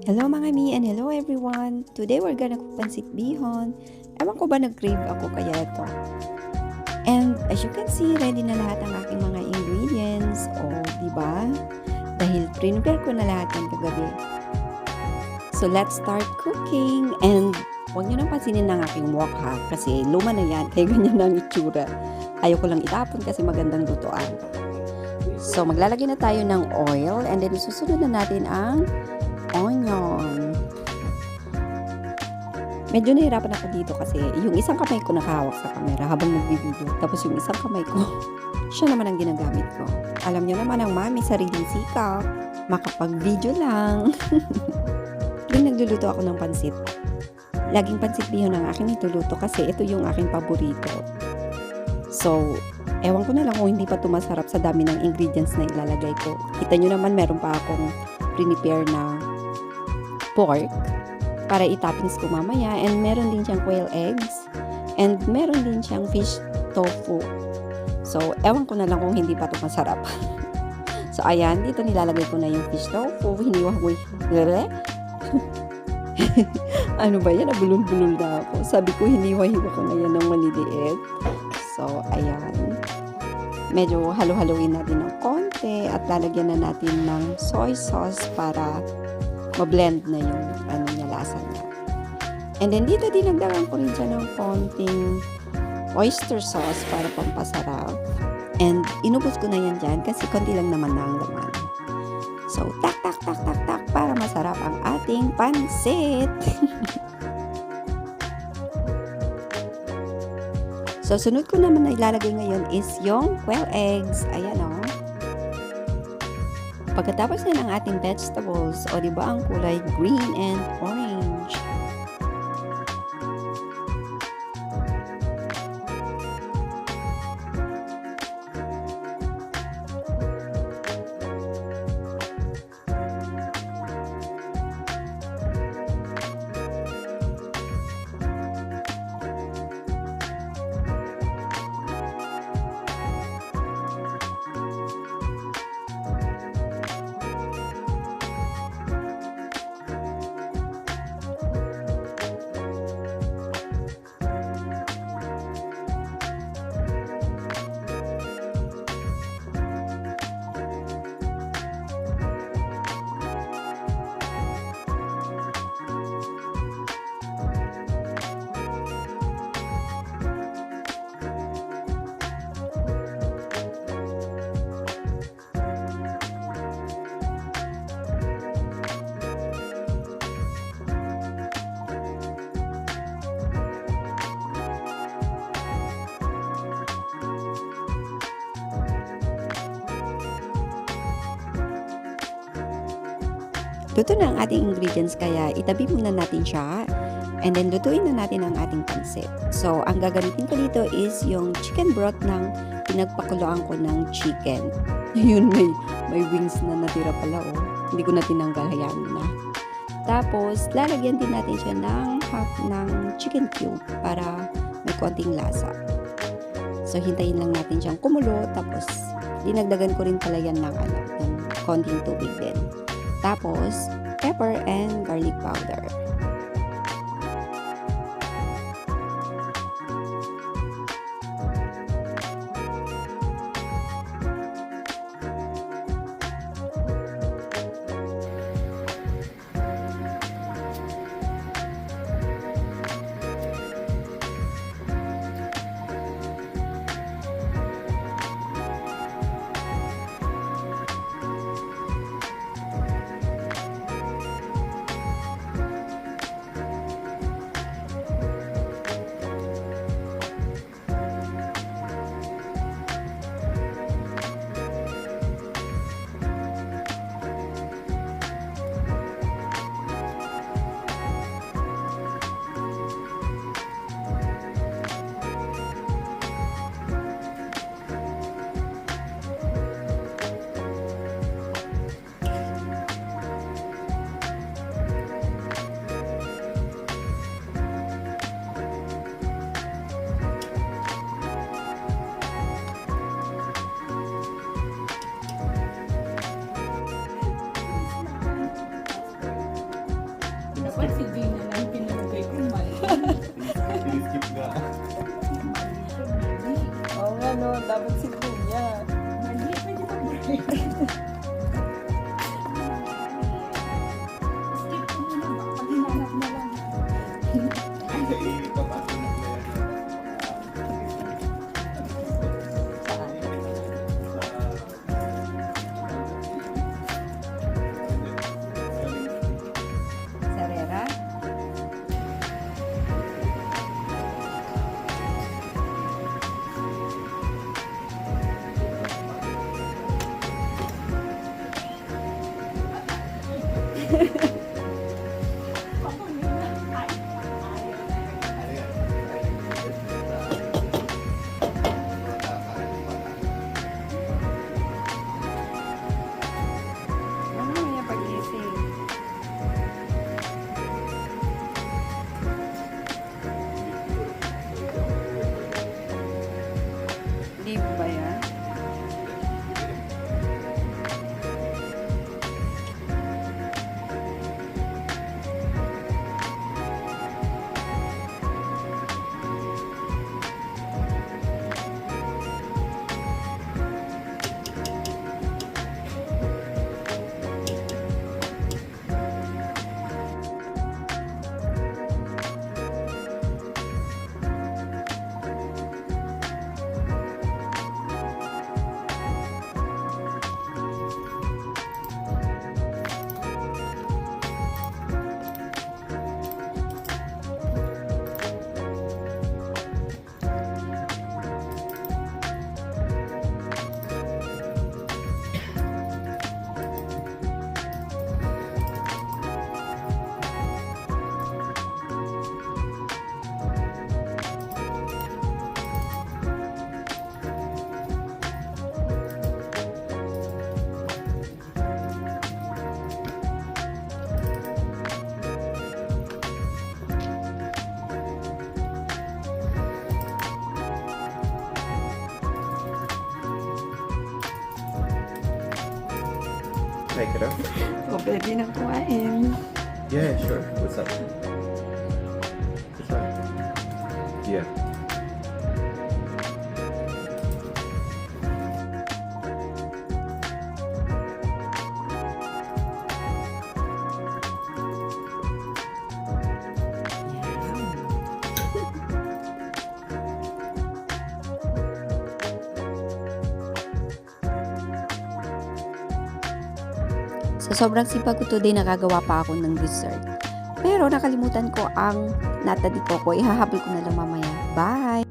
Hello mga mi and hello everyone! Today we're gonna cook pancit bihon. Ewan ko ba nag-crave ako kaya ito. And as you can see, ready na lahat ang aking mga ingredients. O, di ba? Dahil prepare ko na lahat ng kagabi. So let's start cooking. And huwag nyo nang pansinin ng aking wok ha. Kasi luma na yan. Kaya ganyan na ang itsura. Ayaw ko lang itapon kasi magandang lutuan. So maglalagay na tayo ng oil. And then susunod na natin ang onion. Medyo nahirapan ako dito kasi yung isang kamay ko nakahawak sa camera habang nagbi-video. Tapos yung isang kamay ko, siya naman ang ginagamit ko. Alam nyo naman ang mami, sariling sikap. Makapag-video lang. Doon nagluluto ako ng pansit. Laging pansit bihon ang aking ituluto kasi ito yung aking paborito. So, ewan ko na lang kung hindi pa ito masarap sa dami ng ingredients na ilalagay ko. Kita nyo naman meron pa akong prepare na pork para itoppings ko mamaya, and meron din siyang quail eggs, and meron din siyang fish tofu. So, ewan ko na lang kung hindi pa ito masarap. So, ayan, dito nilalagay ko na yung fish tofu. Hiniwa-hiwa. Ano ba yan? Nabulol-bulol na ako. Sabi ko, hiniwa-hiwa ko na yan ng maliliit. So, ayan. Medyo halo-haloin natin ng konti at lalagyan na natin ng soy sauce para ma-blend na yung lasa niya. And then dito dinagdagan ko rin siya ng konting oyster sauce para pampasarap. And inubos ko na yan dyan kasi konti lang naman na ang laman. So, tak para masarap ang ating pansit. So, sunod ko naman na ilalagay ngayon is yung quail eggs. Ayan o. Pagkatapos na ng ating vegetables, o diba ang kulay green and orange. Luto na ang ating ingredients kaya itabi muna natin siya and then lutuin na natin ang ating pansit. So, ang gagamitin ko dito is yung chicken broth ng pinagpakuluan ko ng chicken. Yun, may wings na natira pala oh. Hindi ko na tinanggal, hayaan mo na. Tapos, lalagyan din natin siya ng half ng chicken cube para may konting lasa. So, hintayin lang natin siyang kumulo. Tapos, dinagdagan ko rin pala yan ng konting tubig din. Tapos, pepper and garlic powder. Dapat si Gina lang pinagay ko mali. Skip nga. Oo nga no, dapat si Kuya. Mali, pwede ba break? Skip ko muna ba? Pag hinanap na lang. Ay, papasok na yan. Sarera? Ano yung pag-ising? Di ba yan? Take it up. O, pwede na kumain. Yeah, sure. What's up? What's up? Yeah. Sa sobrang sipag ko today, nakagawa pa ako ng dessert. Pero nakalimutan ko ang nata di coco. Ihahabol ko na lang mamaya. Bye!